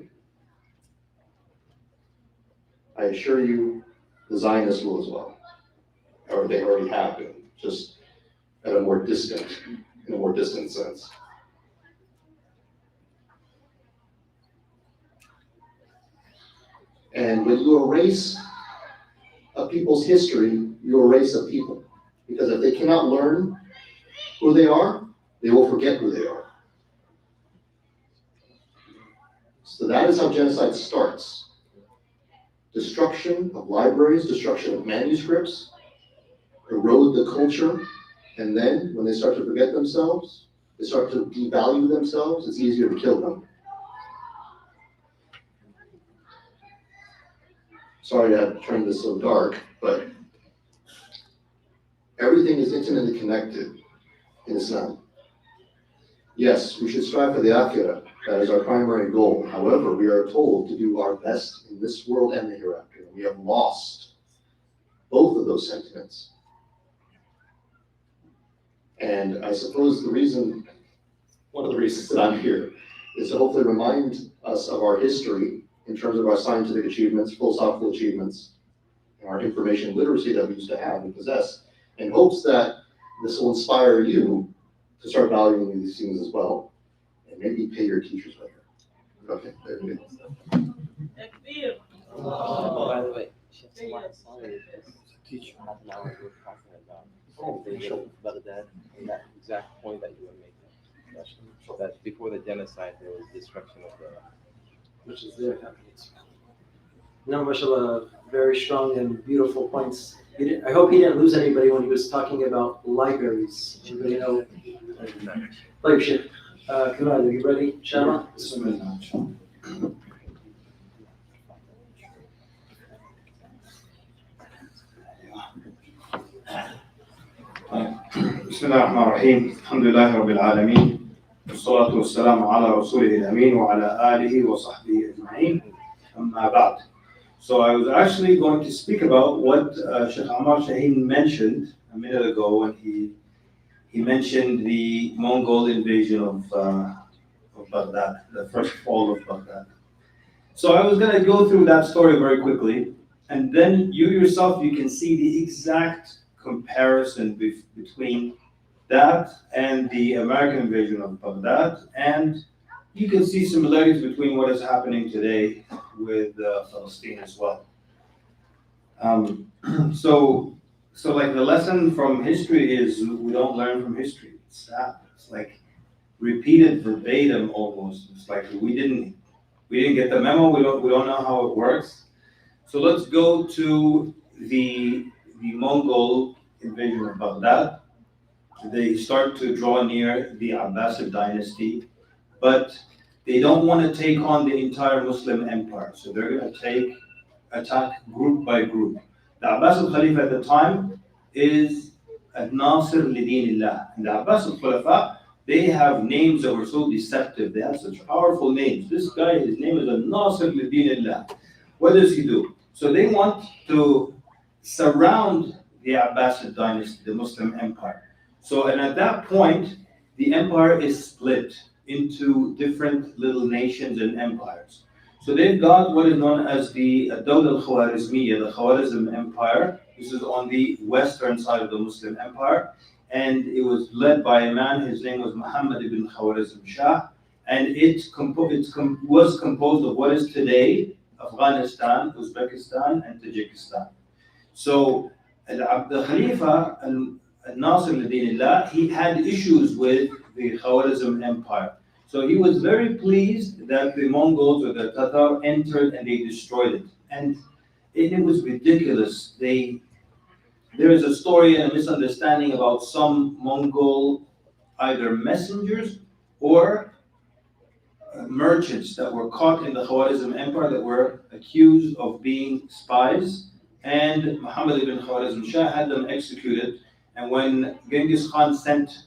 I assure you, the Zionists will as well. Or they already have been, just in a more distant sense. And when you erase a people's history, you erase a people. Because if they cannot learn who they are, they will forget who they are. So that is how genocide starts. Destruction of libraries, destruction of manuscripts, erode the culture, and then when they start to forget themselves, they start to devalue themselves, it's easier to kill them. Sorry to have turned this so dark, but everything is intimately connected in Islam. Yes, we should strive for the akhirah. That is our primary goal. However, we are told to do our best in this world and the hereafter. We have lost both of those sentiments. And I suppose one of the reasons that I'm here is to hopefully remind us of our history in terms of our scientific achievements, philosophical achievements, and our information literacy that we used to have and possess, in hopes that this will inspire you to start valuing these things as well, and maybe pay your teachers better. Okay, there we go. By the way, teacher half an hour we were talking about Baghdad and that exact point that you were making. That before the genocide there was destruction of the Which is there. No, mashallah, very strong and beautiful points. I hope he didn't lose anybody when he was talking about libraries. Anybody know? Like, Kamal, are you ready? Inshallah? بسم الله الرحمن الرحيم الحمد لله رب العالمين والصلاة والسلام على رسوله الأمين وعلى آله وصحبه أجمعين أما بعد. So I was actually going to speak about what Sheikh Ammar Shahin mentioned a minute ago when he mentioned the Mongol invasion of Baghdad, the first fall of Baghdad. So I was going to go through that story very quickly, and then you yourself, you can see the exact comparison between that and the American invasion of Baghdad, and you can see similarities between what is happening today with Palestine as well. So like the lesson from history is we don't learn from history. It's sad. It's like repeated verbatim almost. It's like we didn't get the memo. We don't know how it works. So let's go to the Mongol invasion of Baghdad. They start to draw near the Abbasid dynasty, but they don't want to take on the entire Muslim empire. So they're going to attack group by group. The Abbasid Khalifa at the time is Nasser lidinillah. And the Abbasid Khalifa, they have names that were so deceptive. They have such powerful names. This guy, his name is Nasser lidinillah. What does he do? So they want to surround the Abbasid dynasty, the Muslim empire. So, and at that point, the empire is split into different little nations and empires. So they've got what is known as the Dawla al-Khwarizmiyya, the Khwarizm Empire. This is on the western side of the Muslim empire. And it was led by a man, his name was Mohamed ibn Khwarizm Shah. And it was composed of what is today Afghanistan, Uzbekistan, and Tajikistan. So the Khalifa, Nasser al-Dinillah, he had issues with the Khwarizm Empire. So he was very pleased that the Mongols or the Tatar entered and they destroyed it. And it was ridiculous. There is a story and a misunderstanding about some Mongol either messengers or merchants that were caught in the Khwarizm Empire that were accused of being spies. And Muhammad ibn Khwarizm Shah had them executed. And when Genghis Khan sent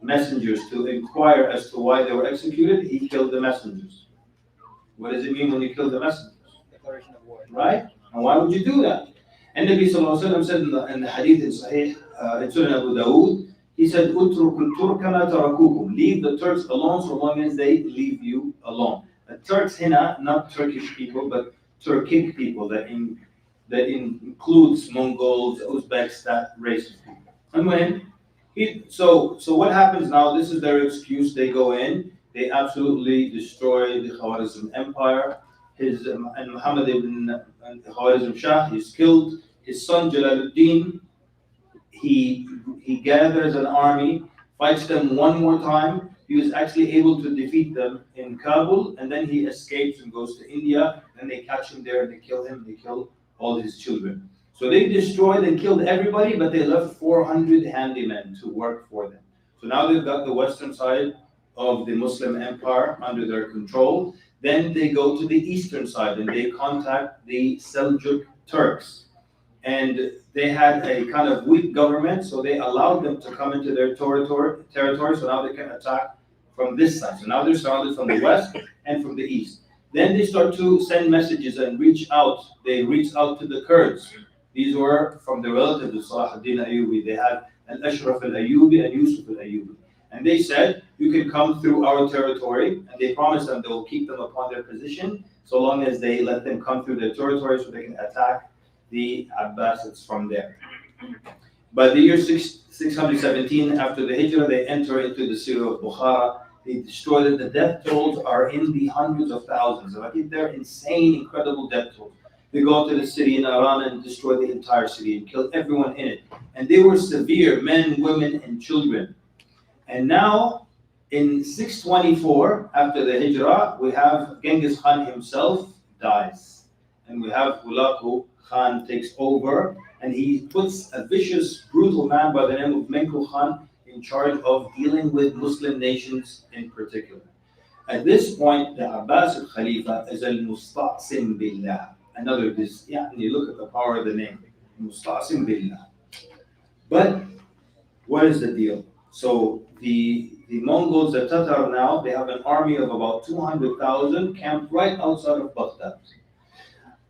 messengers to inquire as to why they were executed, he killed the messengers. What does it mean when you kill the messengers? Declaration of war. Right? And why would you do that? And Nabi Sallallahu Alaihi Wasallam said in the hadith in Sahih, in Sunan Abu Dawood, he said, "Utrukul Turkana tarakukum." Leave the Turks alone so long as they leave you alone. The Turks here, not Turkish people, but Turkic people that includes Mongols, Uzbeks, that race of people. And when so what happens now? This is their excuse. They go in, they absolutely destroy the Khwarizm Empire. And Muhammad ibn Khwarizm Shah, he's killed. His son Jalaluddin, he gathers an army, fights them one more time. He was actually able to defeat them in Kabul, and then he escapes and goes to India. Then they catch him there and they kill him. They kill all his children. So they destroyed and killed everybody, but they left 400 handymen to work for them. So now they've got the western side of the Muslim empire under their control. Then they go to the eastern side and they contact the Seljuk Turks. And they had a kind of weak government, so they allowed them to come into their territory, so now they can attack from this side. So now they're surrounded from the west and from the east. Then they start to send messages and reach out. They reach out to the Kurds. These were from the relatives of Salah ad-Din Ayyubi. They had Al-Ashraf al-Ayyubi and Yusuf al-Ayyubi. And they said, you can come through our territory. And they promised them they will keep them upon their position so long as they let them come through their territory so they can attack the Abbasids from there. By the year 617 after the Hijrah, they enter into the city of Bukhara. They destroyed it. The death tolls are in the hundreds of thousands. I think they're insane, incredible death tolls. They go to the city in Iran and destroy the entire city and kill everyone in it. And they were severe, men, women, and children. And now, in 624, after the Hijrah, we have Genghis Khan himself dies. And we have Hulagu Khan takes over, and he puts a vicious, brutal man by the name of Menku Khan in charge of dealing with Muslim nations in particular. At this point, the Abbasid Khalifa is al-Musta'sim billah. Another, you look at the power of the name, Musta'sim billah. But what is the deal? So the Mongols, the Tatar now, they have an army of about 200,000 camped right outside of Baghdad.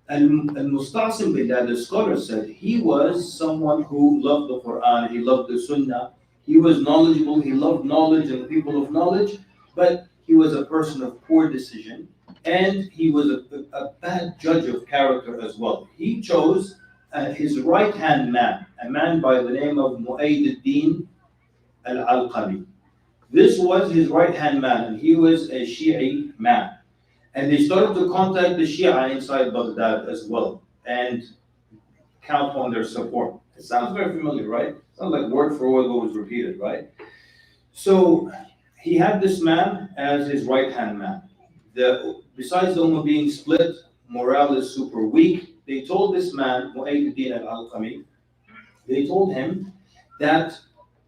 Al-Musta'sim billah, the scholar said, he was someone who loved the Quran, he loved the Sunnah, he was knowledgeable, he loved knowledge and the people of knowledge, but he was a person of poor decision, and he was a bad judge of character as well. He chose his right-hand man, a man by the name of Mu'ayyid al-Alqami. This was his right-hand man, and he was a Shi'i man. And they started to contact the Shia inside Baghdad as well and count on their support. It sounds very familiar, right? Sounds like word for word what was repeated, right? So he had this man as his right-hand man. Besides the Ummah being split, morale is super weak. They told this man, Mu'ayyid al-Alqami, they told him that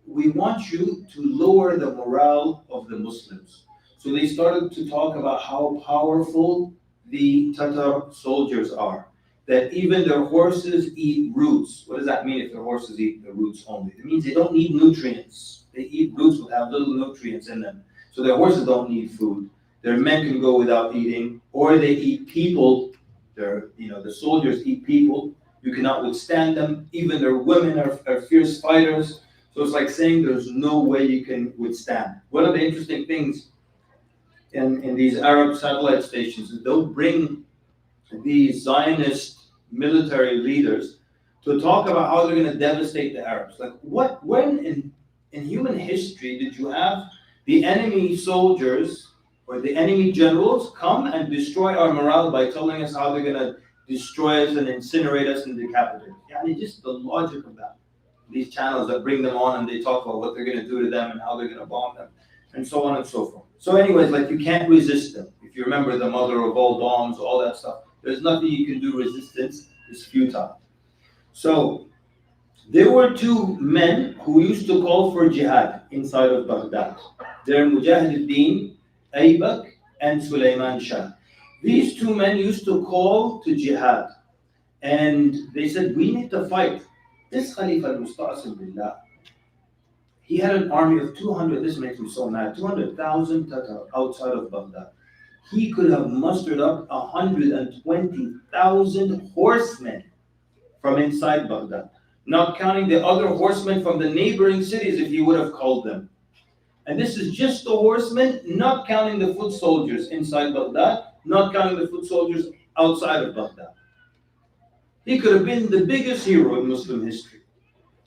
we want you to lower the morale of the Muslims. So they started to talk about how powerful the Tatar soldiers are, that even their horses eat roots. What does that mean if their horses eat the roots only? It means they don't need nutrients. They eat roots that have little nutrients in them. So their horses don't need food. Their men can go without eating, or they eat people. The soldiers eat people. You cannot withstand them. Even their women are fierce fighters. So it's like saying there's no way you can withstand. One of the interesting things in these Arab satellite stations is they'll bring these Zionist military leaders to talk about how they're going to devastate the Arabs. Like, when in human history did you have the enemy soldiers or the enemy generals come and destroy our morale by telling us how they're going to destroy us and incinerate us and decapitate us? Yeah, just the logic of that. These channels that bring them on and they talk about what they're going to do to them and how they're going to bomb them and so on and so forth. So anyways, like, you can't resist them. If you remember the mother of all bombs, all that stuff, there's nothing you can do. Resistance is futile. So there were two men who used to call for jihad inside of Baghdad. They're Mujahid Aybak and Sulaiman Shah. These two men used to call to jihad. And they said, we need to fight. This Khalifa al-Musta'asim billah, he had an army of 200, this makes me so mad, 200,000 Tatar outside of Baghdad. He could have mustered up 120,000 horsemen from inside Baghdad, not counting the other horsemen from the neighboring cities if he would have called them. And this is just the horsemen, not counting the foot soldiers inside Baghdad, not counting the foot soldiers outside of Baghdad. He could have been the biggest hero in Muslim history,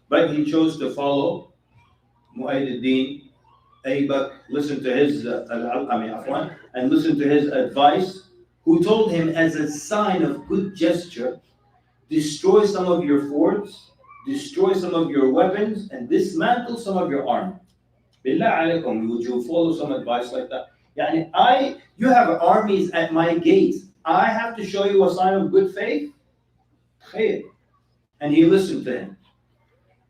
but he chose to follow Mu'ayyiduddin Aybak, listen to his and listen to his advice, who told him, as a sign of good gesture, destroy some of your forts, destroy some of your weapons, and dismantle some of your army. Billah alaykum, would you follow some advice like that? You have armies at my gates. I have to show you a sign of good faith? And he listened to him.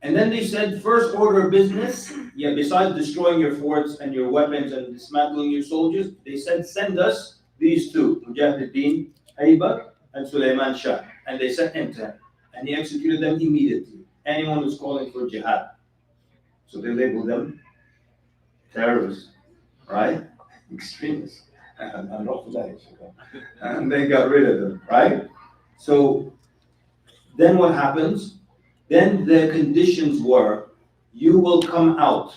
And then they said, first order of business, besides destroying your forts and your weapons and dismantling your soldiers, they said, send us these two, Mujahiduddin Aybak and Sulaiman Shah. And they sent him to him. And he executed them immediately. Anyone who's calling for jihad. So they labeled them terrorists, right? Extremists. And they got rid of them, right? So then what happens? Then the conditions were, you will come out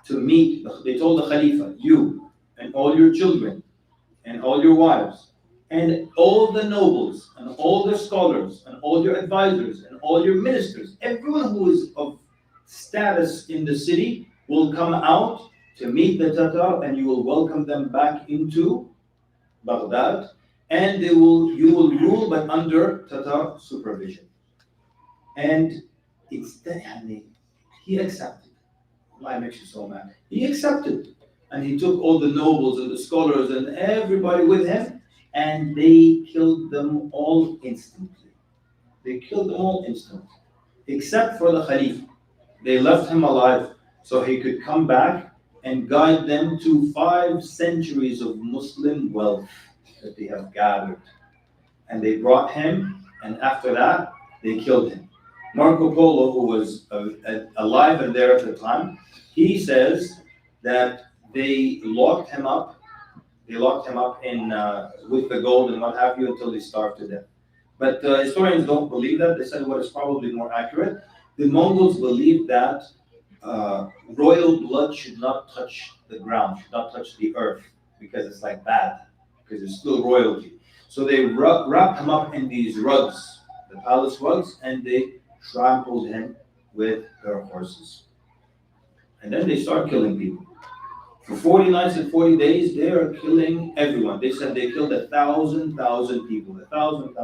to meet, they told the Khalifa, you and all your children and all your wives and all the nobles and all the scholars and all your advisors and all your ministers, everyone who is of status in the city will come out to meet the Tatar, and you will welcome them back into Baghdad, and you will rule, but under Tatar supervision. And he accepted. Allah makes you so mad. He accepted. And he took all the nobles and the scholars and everybody with him, and they killed them all instantly. Except for the Khalifa. They left him alive so he could come back and guide them to 5 centuries of Muslim wealth that they have gathered. And they brought him, and after that, they killed him. Marco Polo, who was alive and there at the time, he says that they locked him up in with the gold and what have you until they starved to death. But historians don't believe that. They said what is probably more accurate. The Mongols believed that royal blood should not touch the ground, should not touch the earth, because it's like bad, because it's still royalty. So they wrapped him up in these rugs, the palace rugs, and they trampled him with their horses. And then they start killing people. For 40 nights and 40 days, they are killing everyone. They said they killed 1,000 people. 1,000.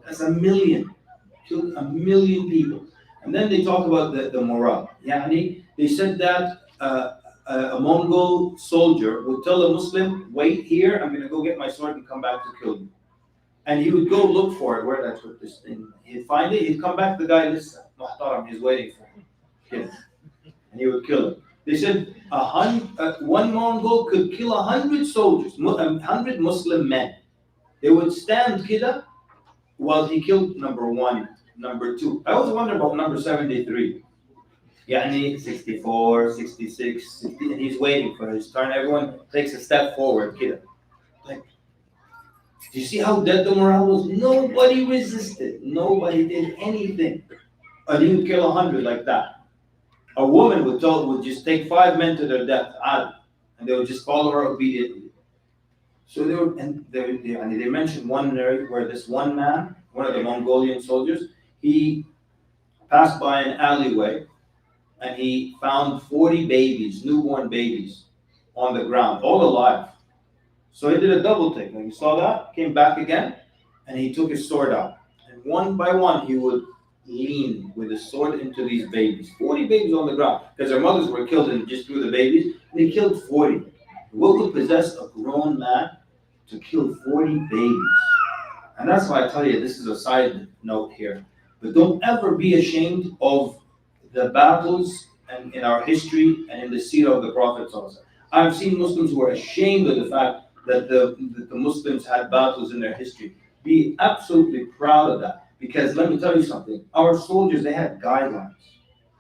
That's 1 million. Killed 1 million people. And then they talk about the morale. They said that a Mongol soldier would tell a Muslim, wait here, I'm going to go get my sword and come back to kill you. And he would go look for it, where that's what this thing. He'd find it, he'd come back, the guy, listen, Muhtaram, he's waiting for him. And he would kill him. They said one Mongol could kill 100 soldiers, 100 Muslim men. They would stand kida while he killed number 1, number 2. I always wonder about number 73. 64, 66, 60, and he's waiting for his turn. Everyone takes a step forward, kida. Like, Do you see how dead the morale was? Nobody resisted. Nobody did anything. And he would kill 100 like that. A woman would just take 5 men to their death, and they would just follow her obediently. So they mentioned one narrative where this one man, one of the Mongolian soldiers, he passed by an alleyway and he found 40 babies, newborn babies, on the ground, all alive. So he did a double take. When he saw that, came back again, and he took his sword out. And one by one, he would lean with his sword into these babies. 40 babies on the ground, because their mothers were killed and just threw the babies, and he killed 40. What would possess a grown man to kill 40 babies? And that's why I tell you, this is a side note here. But don't ever be ashamed of the battles and in our history and in the seerah of the Prophet. I've seen Muslims who are ashamed of the fact that the Muslims had battles in their history. Be absolutely proud of that. Because let me tell you something, our soldiers, they had guidelines.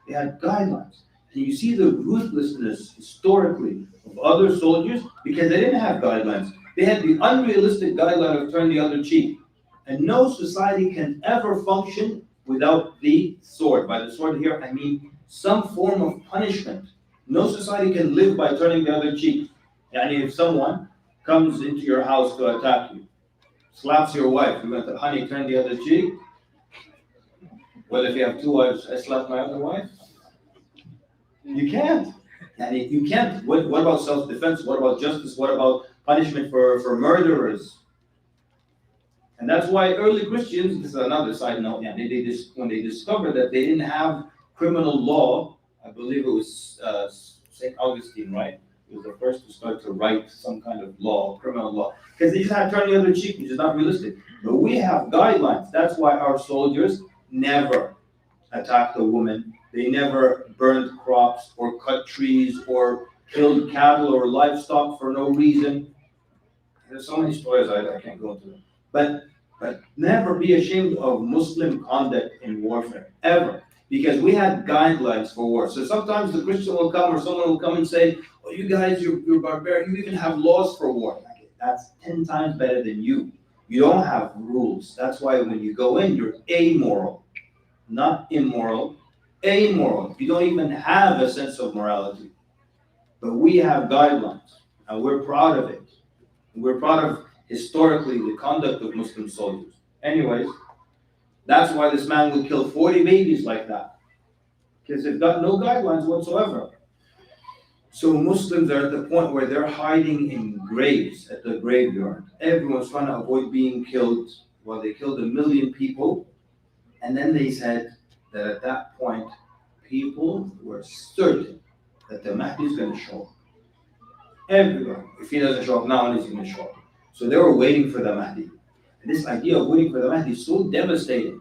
They had guidelines. And you see the ruthlessness historically of other soldiers because they didn't have guidelines. They had the unrealistic guideline of turn the other cheek. And no society can ever function without the sword. By the sword here, I mean some form of punishment. No society can live by turning the other cheek. And if someone comes into your house to attack you, slaps your wife, you went to, honey, turn the other cheek. Well, if you have 2 wives, I slap my other wife. You can't. And you can't. What about self-defense? What about justice? What about punishment for murderers? And that's why early Christians, this is another side note, when they discovered that they didn't have criminal law, I believe it was St. Augustine, right? He was the first to start to write some kind of law, criminal law. Because they just had to turn the other cheek, which is not realistic. But we have guidelines. That's why our soldiers never attacked a woman. They never burned crops or cut trees or killed cattle or livestock for no reason. There's so many stories I can't go into them. But never be ashamed of Muslim conduct in warfare, ever. Because we had guidelines for war. So sometimes the Christian will come or someone will come and say, oh, you guys, you're barbaric. You even have laws for war. That's 10 times better than you. You don't have rules. That's why when you go in, you're amoral. Not immoral, amoral. You don't even have a sense of morality. But we have guidelines, and we're proud of it. We're proud of, historically, the conduct of Muslim soldiers. Anyways, that's why this man would kill 40 babies like that. Because they've got no guidelines whatsoever. So Muslims are at the point where they're hiding in graves at the graveyard. Everyone's trying to avoid being killed. Well, they killed 1 million people. And then they said that at that point, people were certain that the Mahdi is going to show up. Everyone. If he doesn't show up now, he's going to show up. So they were waiting for the Mahdi. And this idea of waiting for the Mahdi is so devastating.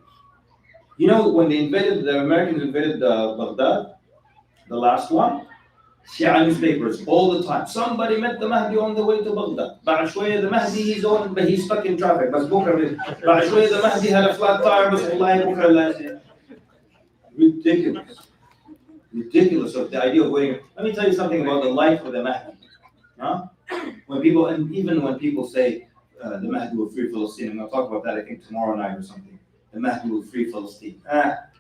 You know, when the Americans invaded Baghdad, the last one, Shia newspapers all the time. Somebody met the Mahdi on the way to Baghdad. بعد شوية the Mahdi he's stuck in traffic. بس بكرة بعد شوية the Mahdi had a flat tire. بس والله بكرة لا. Ridiculous. Ridiculous of the idea of waiting. Let me tell you something about the life of the Mahdi. Huh? Even when people say the Mahdi will free Palestine, I'm going to talk about that I think tomorrow night or something. The Mahdi will free Palestine.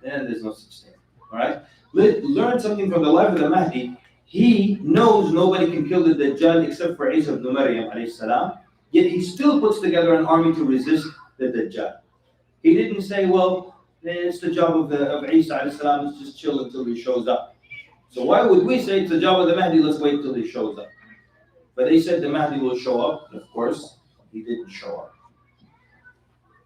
Then there's no such thing. All right? Learn something from the life of the Mahdi. He knows nobody can kill the Dajjal except for Isa ibn Maryam alayhi salam. Yet he still puts together an army to resist the Dajjal. He didn't say, well, it's the job of Isa alayhi salam, let's just chill until he shows up. So why would we say it's the job of the Mahdi, let's wait till he shows up? But they said the Mahdi will show up, and of course, he didn't show up.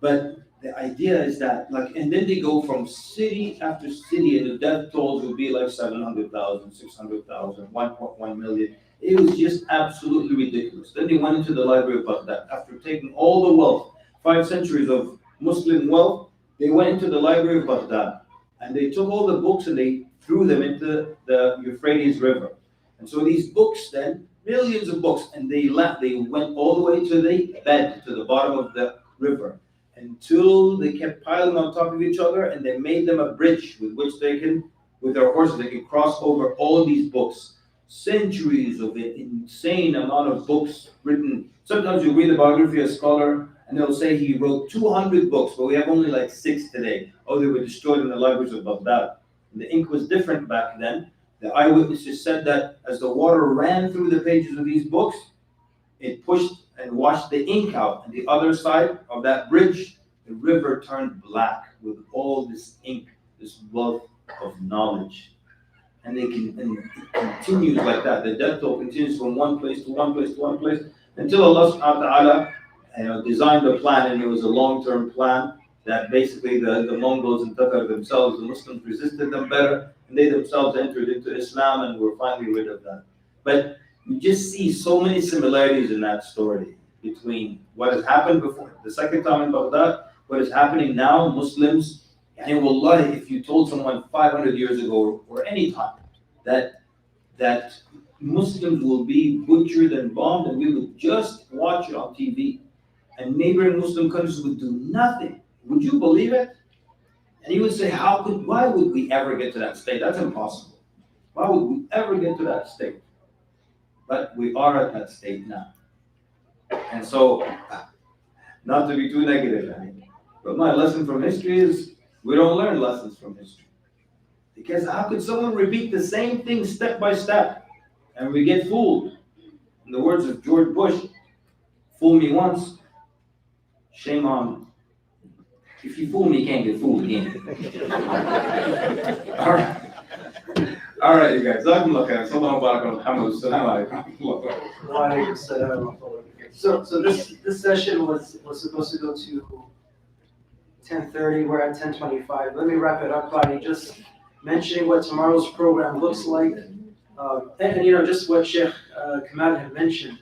But the idea is that, and then they go from city after city, and the death tolls would be like 700,000, 600,000, 1.1 million. It was just absolutely ridiculous. Then they went into the library of Baghdad. After taking all the wealth, 5 centuries of Muslim wealth, they went into the library of Baghdad. And they took all the books and they threw them into the Euphrates River. And so these books then, millions of books, and they went all the way to the bed, to the bottom of the river, until they kept piling on top of each other, and they made them a bridge with which they can, with their horses, they can cross over all these books. Centuries of it, insane amount of books written. Sometimes you read the biography of a scholar, and they'll say he wrote 200 books, but we have only like 6 today. Oh, they were destroyed in the libraries of Baghdad. The ink was different back then. The eyewitnesses said that as the water ran through the pages of these books, it pushed and washed the ink out. And the other side of that bridge, the river turned black with all this ink, this wealth of knowledge. And it continues like that. The death toll continues from one place to one place to one place until Allah subhanahu wa ta'ala designed a plan, and it was a long-term plan that basically the Mongols and Tatar themselves, the Muslims resisted them better, and they themselves entered into Islam and were finally rid of that. But you just see so many similarities in that story between what has happened before, the second time in Baghdad, what is happening now, Muslims, and wallahi, if you told someone 500 years ago or any time that Muslims will be butchered and bombed and we would just watch it on TV and neighboring Muslim countries would do nothing, would you believe it? And you would say, why would we ever get to that state? That's impossible. Why would we ever get to that state? But we are at that state now. And so, not to be too negative, but my lesson from history is we don't learn lessons from history. Because how could someone repeat the same thing step by step and we get fooled? In the words of George Bush, fool me once, shame on me. If you fool me, you can't get fooled again. All right. All right, you guys. So this session was supposed to go to 10:30. We're at 10:25. Let me wrap it up by just mentioning what tomorrow's program looks like, and just what Sheikh Kamal had mentioned.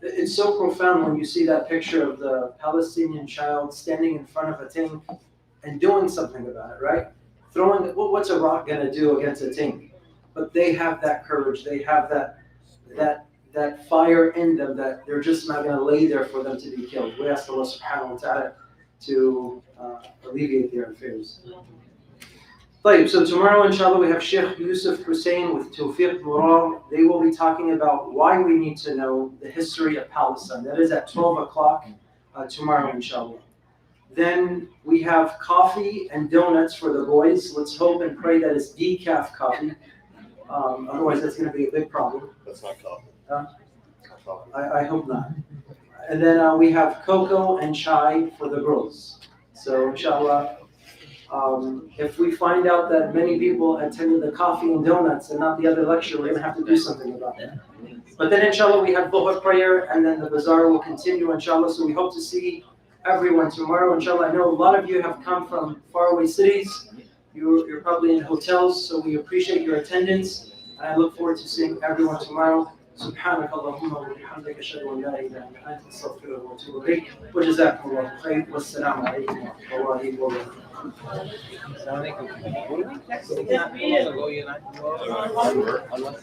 It's so profound when you see that picture of the Palestinian child standing in front of a tank and doing something about it, right? What's a rock gonna do against a tank? But they have that courage. They have that fire in them that they're just not gonna lay there for them to be killed. We ask Allah subhanahu wa ta'ala to alleviate their affairs. So tomorrow, inshallah, we have Sheikh Yusuf Hussein with Tawfiq Mural. They will be talking about why we need to know the history of Palestine. That is at 12 o'clock tomorrow, inshallah. Then we have coffee and donuts for the boys. Let's hope and pray that it's decaf coffee. Otherwise, that's going to be a big problem. That's not coffee. I hope not. And then we have cocoa and chai for the girls. So, inshallah, if we find out that many people attended the coffee and donuts and not the other lecture, we're going to have to do something about that. But then, inshallah, we have Dhuhr prayer, and then the bazaar will continue, inshallah. So we hope to see everyone tomorrow, inshallah. I know a lot of you have come from faraway cities. You're probably in hotels, so we appreciate your attendance. And I look forward to seeing everyone tomorrow. سبحانك اللهم وبحمدك أشهد أن لا إله إلا أنت أستغفرك وأتوب إليك وجزاكم الله خير والسلام عليكم ورحمة الله وبركاته. Assalamu alaikum.